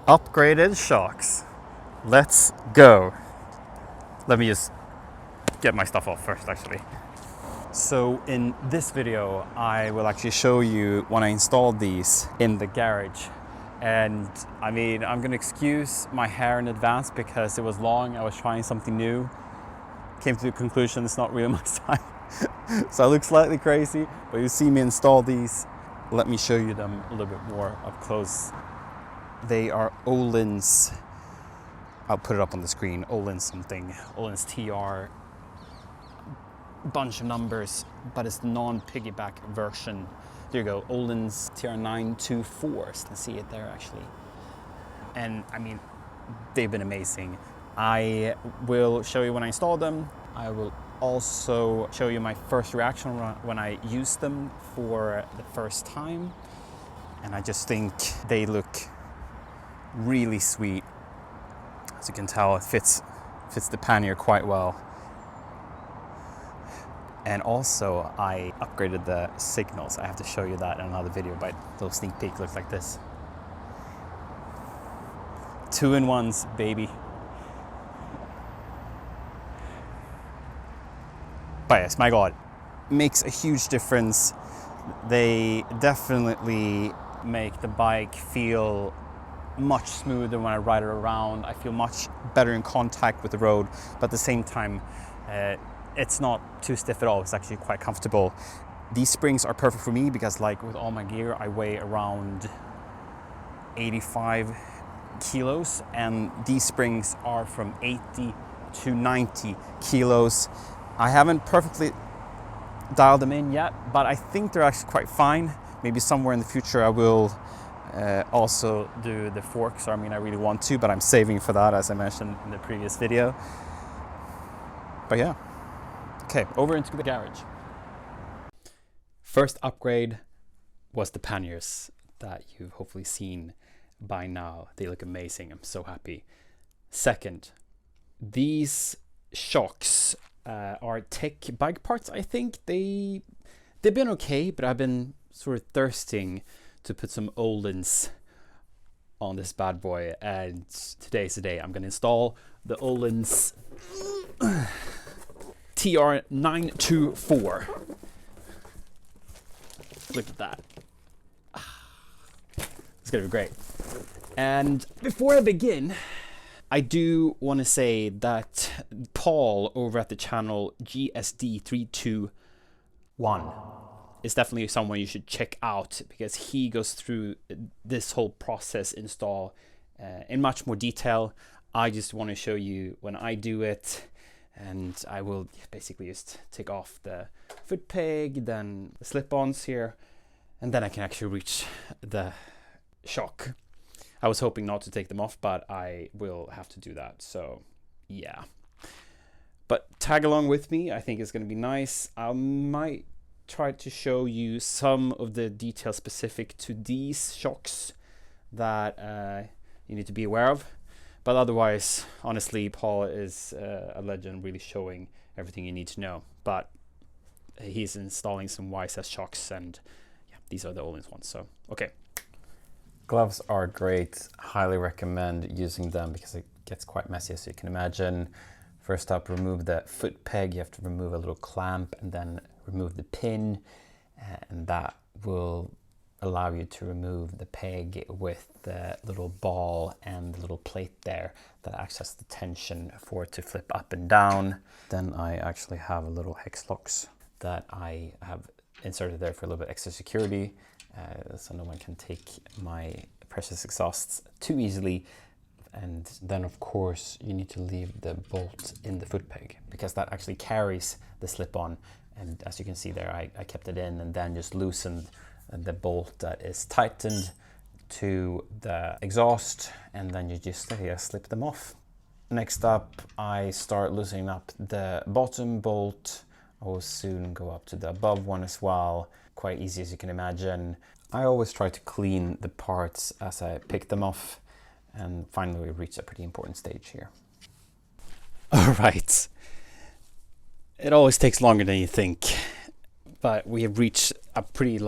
Upgraded shocks. Let's go. Let me just get my stuff off first, actually. So in this video, I will actually show you when I installed these in the garage. And I mean, I'm gonna excuse my hair in advance because it was long. I was trying something new. Came to the conclusion it's not really my style. So I look slightly crazy, but you see me install these. Let me show you them a little bit more up close. They are Öhlins, I'll put it up on the screen, Öhlins something, Öhlins TR, bunch of numbers, but it's the non-piggyback version. There you go, Öhlins TR924, so you can see it there actually. And I mean, they've been amazing. I will show you when I install them. I will also show you my first reaction when I used them for the first time. And I just think they look really sweet. As you can tell, it fits the pannier quite well. And also, I upgraded the signals. I have to show you that in another video, but a little sneak peek looks like this. 2-in-1s, baby. But yes, my God, makes a huge difference. They definitely make the bike feel much smoother when I ride it around. I feel much better in contact with the road, but at the same time, it's not too stiff at all. It's actually quite comfortable. These springs are perfect for me because, like, with all my gear, I weigh around 85 kilos, and these springs are from 80 to 90 kilos. I haven't perfectly dialed them in yet, but I think they're actually quite fine. Maybe somewhere in the future I will also do the forks. I mean, I really want to, but I'm saving for that, as I mentioned in the previous video. But yeah. Okay, over into the garage. First upgrade was the panniers that you've hopefully seen by now. They look amazing. I'm so happy. Second, these shocks are tech bike parts. I think they've been okay, but I've been sort of thirsting to put some Öhlins on this bad boy, and today's the day. I'm gonna install the Öhlins TR924. Look at that. It's gonna be great. And before I begin, I do want to say that Paul over at the channel GSD321 is definitely someone you should check out, because he goes through this whole process install in much more detail. I just want to show you when I do it, and I will basically just take off the foot peg, then the slip-ons here, and then I can actually reach the shock. I was hoping not to take them off, but I will have to do that, so yeah. But tag along with me, I think it's going to be nice. I might try to show you some of the details specific to these shocks that you need to be aware of. But otherwise, honestly, Paul is a legend, really showing everything you need to know. But he's installing some YSS shocks, and yeah, these are the Öhlins ones, so okay. Gloves are great. Highly recommend using them because it gets quite messy, as you can imagine. First up, remove the foot peg. You have to remove a little clamp and then remove the pin, and that will allow you to remove the peg with the little ball and the little plate there that acts as the tension for it to flip up and down. Then I actually have a little hex locks that I have inserted there for a little bit extra security, so no one can take my precious exhausts too easily. And then of course you need to leave the bolt in the foot peg, because that actually carries the slip-on. And as you can see there, I kept it in and then just loosened the bolt that is tightened to the exhaust, and then you just slip them off. Next up, I start loosening up the bottom bolt. I will soon go up to the above one as well. Quite easy, as you can imagine. I always try to clean the parts as I pick them off, and finally we reach a pretty important stage here. All right. It always takes longer than you think, but we have reached a pretty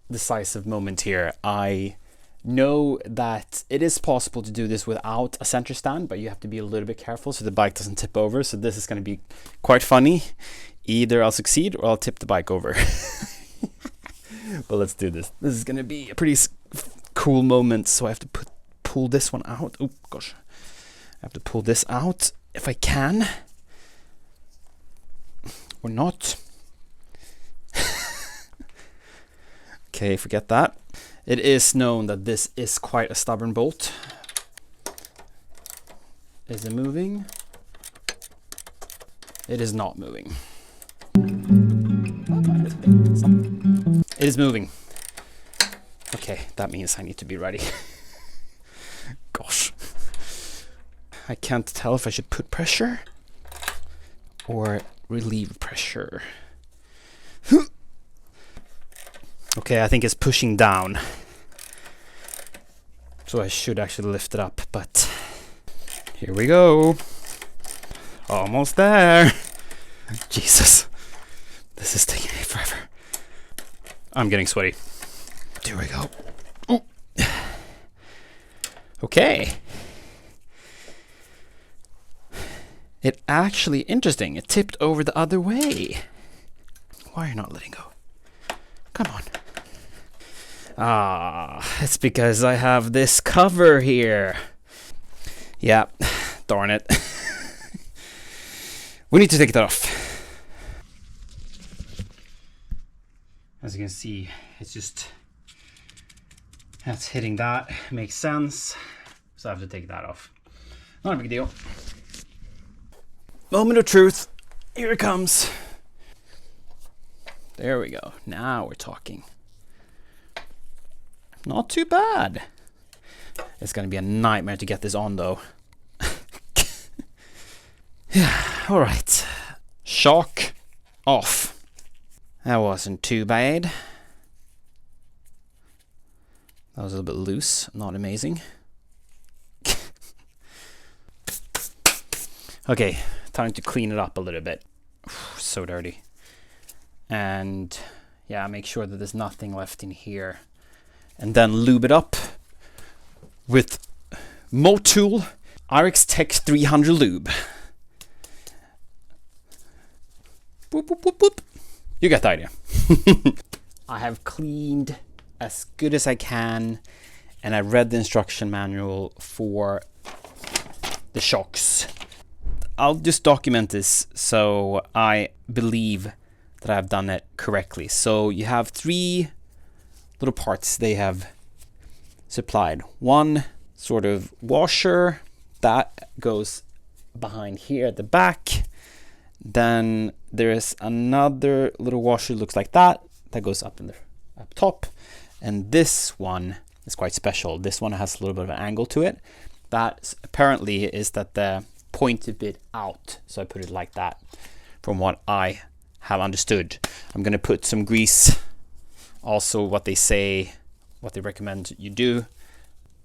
decisive moment here. I know that it is possible to do this without a center stand, but you have to be a little bit careful so the bike doesn't tip over. So this is going to be quite funny. Either I'll succeed or I'll tip the bike over. But let's do this. This is going to be a pretty cool moment. So I have to pull this one out. Oh gosh, I have to pull this out if I can, or not. Okay, forget that. It is known that this is quite a stubborn bolt. Is it moving? It is not moving. It is moving. Okay, that means I need to be ready. Gosh. I can't tell if I should put pressure or relieve pressure. Okay, I think it's pushing down. So I should actually lift it up, but here we go. Almost there. Jesus. This is taking me forever. I'm getting sweaty. Here we go. Ooh. Okay. It actually, interesting, it tipped over the other way. Why are you not letting go? Come on. Ah, it's because I have this cover here. Yeah, darn it. We need to take that off. As you can see, it's just, that's hitting that, makes sense. So I have to take that off. Not a big deal. Moment of truth, here it comes. There we go, now we're talking. Not too bad. It's gonna be a nightmare to get this on though. Yeah, all right. Shock off. That wasn't too bad. That was a little bit loose, not amazing. Okay, time to clean it up a little bit. So dirty. And yeah, make sure that there's nothing left in here. And then lube it up with Motul RX Tech 300 lube. Boop, boop, boop, boop. You get the idea. I have cleaned as good as I can, and I read the instruction manual for the shocks. I'll just document this so I believe that I've done it correctly. So you have 3 little parts they have supplied. One sort of washer that goes behind here at the back. Then there's another little washer, looks like that goes up top. And this one is quite special. This one has a little bit of an angle to it. That apparently is that the pointed bit out. So I put it like that from what I have understood. I'm going to put some grease, also what they say, what they recommend you do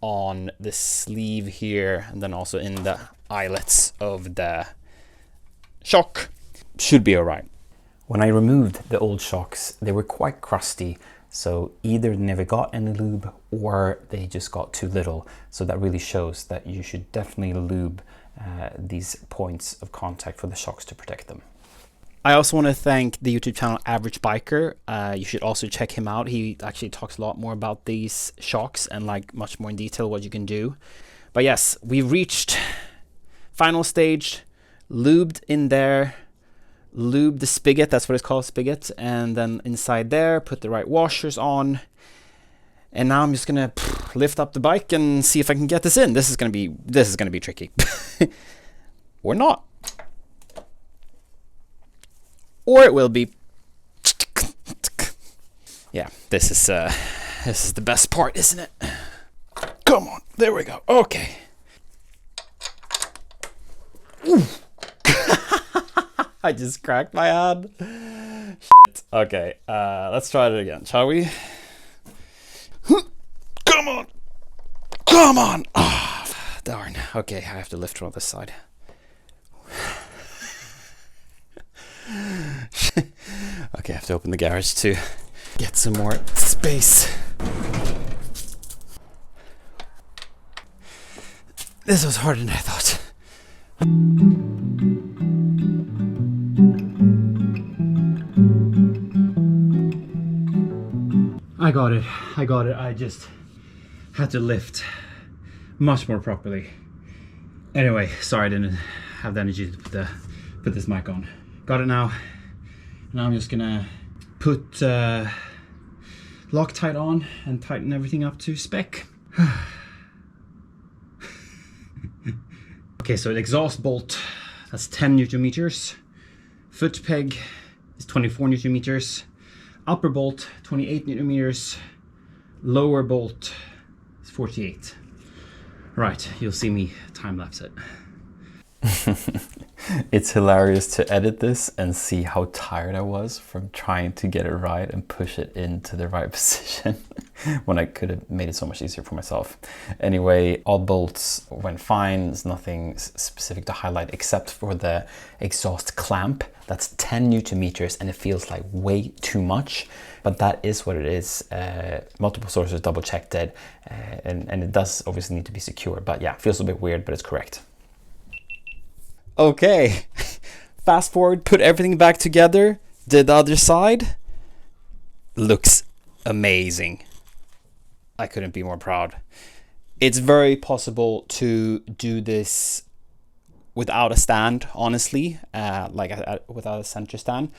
on the sleeve here, and then also in the eyelets of the shock. Should be all right. When I removed the old shocks, they were quite crusty, so either they never got any lube or they just got too little. So that really shows that you should definitely lube these points of contact for the shocks to protect them. I also want to thank the YouTube channel Average Biker. You should also check him out. He actually talks a lot more about these shocks and like much more in detail what you can do. But yes, we've reached final stage, lubed in there, lubed the spigot, that's what it's called, spigot, and then inside there put the right washers on. And now I'm just gonna lift up the bike and see if I can get this in. This is gonna be tricky. Or not. Or it will be. Yeah, this is the best part, isn't it? Come on, there we go. Okay. I just cracked my hand. Shit. Okay, let's try it again, shall we? Come on! Come on! Oh, darn. Okay, I have to lift it on this side. Okay, I have to open the garage to get some more space. This was harder than I thought. I got it. I just had to lift much more properly. Anyway, sorry I didn't have the energy to put this mic on. Got it now. Now I'm just gonna put Loctite on and tighten everything up to spec. Okay, so the exhaust bolt, that's 10 Newton meters. Foot peg is 24 Newton meters. Upper bolt, 28 Newton meters. Lower bolt is 48. Right, you'll see me time lapse it. It's hilarious to edit this and see how tired I was from trying to get it right and push it into the right position when I could have made it so much easier for myself. Anyway, all bolts went fine. There's nothing specific to highlight except for the exhaust clamp. That's 10 Newton meters and it feels like way too much, but that is what it is. Multiple sources double checked it and it does obviously need to be secure, but yeah, feels a bit weird, but it's correct. Okay, fast forward, put everything back together, did the other side. Looks amazing. I couldn't be more proud. It's very possible to do this without a stand, honestly, without a center stand.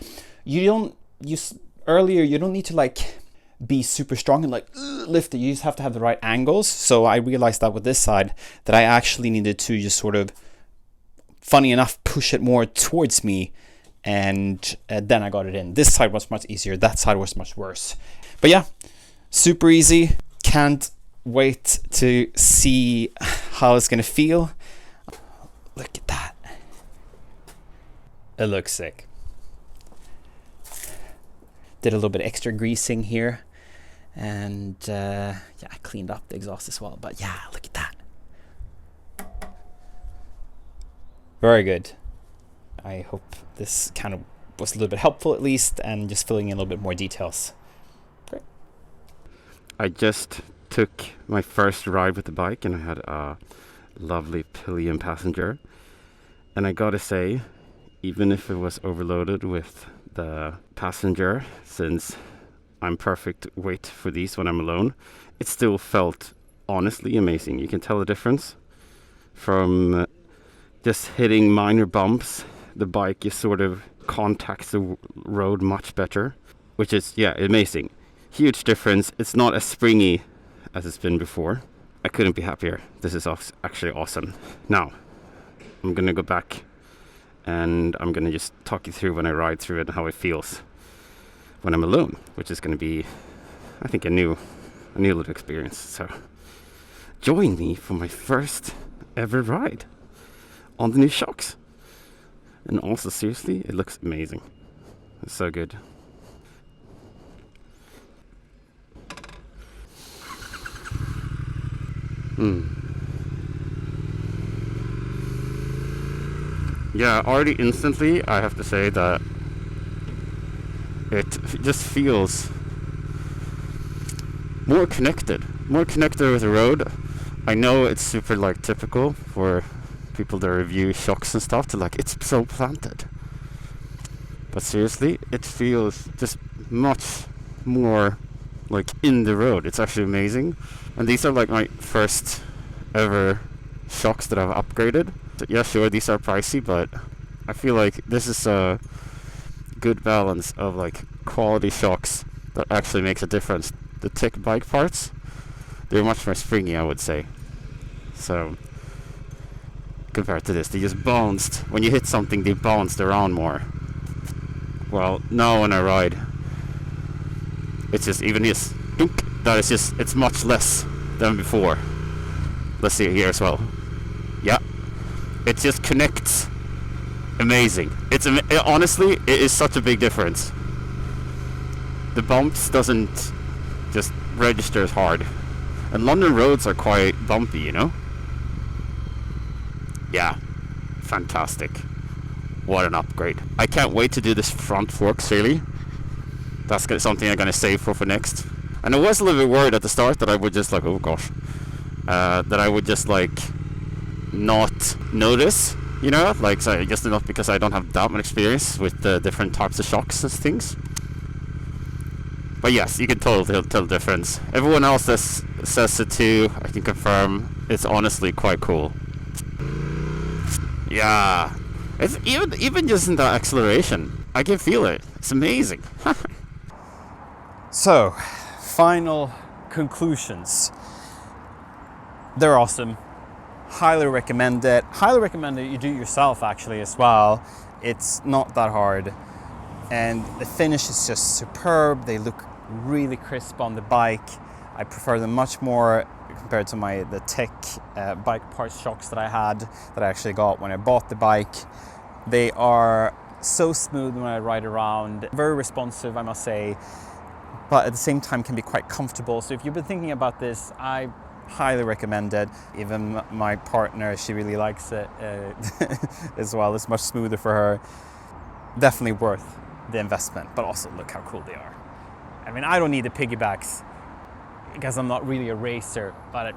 You don't need to like be super strong and like lift it. You just have to have the right angles. So I realized that with this side that I actually needed to just sort of, funny enough, push it more towards me, and then I got it in. This side was much easier, that side was much worse. But yeah, super easy. Can't wait to see how it's gonna feel. Look at that. It looks sick. Did a little bit extra greasing here, and yeah, I cleaned up the exhaust as well. But yeah, look at that. Very good. I hope this kind of was a little bit helpful at least, and just filling in a little bit more details. Great. I just took my first ride with the bike and I had a lovely pillion passenger. And I gotta say, even if it was overloaded with the passenger, since I'm perfect weight for these when I'm alone, it still felt honestly amazing. You can tell the difference from just hitting minor bumps. The bike just sort of contacts the road much better, which is, yeah, amazing. Huge difference. It's not as springy as it's been before. I couldn't be happier. This is actually awesome. Now, I'm gonna go back and I'm gonna just talk you through when I ride through it and how it feels when I'm alone, which is gonna be, I think, a new little experience. So join me for my first ever ride on the new shocks. And also, seriously, it looks amazing. It's so good. Yeah, already instantly I have to say that it just feels more connected with the road. I know it's super like typical for people that review shocks and stuff to like, it's so planted, but seriously, it feels just much more like in the road. It's actually amazing. And these are like my first ever shocks that I've upgraded. So yeah, sure, these are pricey, but I feel like this is a good balance of like quality shocks that actually makes a difference. The thick bike parts, they're much more springy, I would say. So compared to this, they just bounced. When you hit something, they bounced around more. Well, now when I ride, it's just even this dunk, that is just, it's much less than before. Let's see it here as well. Yeah, it just connects amazing. Honestly, it is such a big difference. The bumps doesn't just register as hard, and London roads are quite bumpy, you know. Yeah, fantastic. What an upgrade. I can't wait to do this front forks, really. That's something I'm going to save for next. And I was a little bit worried at the start that I would just like, oh gosh, that I would just like not notice, you know, like, so just not because I don't have that much experience with the different types of shocks and things. But yes, you can totally tell the difference. Everyone else says it too. I can confirm it's honestly quite cool. Yeah, it's even just in the acceleration, I can feel it. It's amazing. So, final conclusions. They're awesome. Highly recommend it. Highly recommend that you do it yourself actually as well. It's not that hard. And the finish is just superb. They look really crisp on the bike. I prefer them much more compared to the Tech bike parts shocks that I had, that I actually got when I bought the bike. They are so smooth when I ride around, very responsive, I must say, but at the same time can be quite comfortable. So if you've been thinking about this, I highly recommend it. Even my partner, she really likes it as well. It's much smoother for her. Definitely worth the investment, but also look how cool they are. I mean, I don't need the piggybacks because I'm not really a racer, but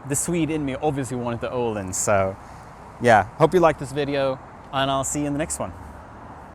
the Swede in me obviously wanted the Öhlins. So yeah, hope you liked this video, and I'll see you in the next one.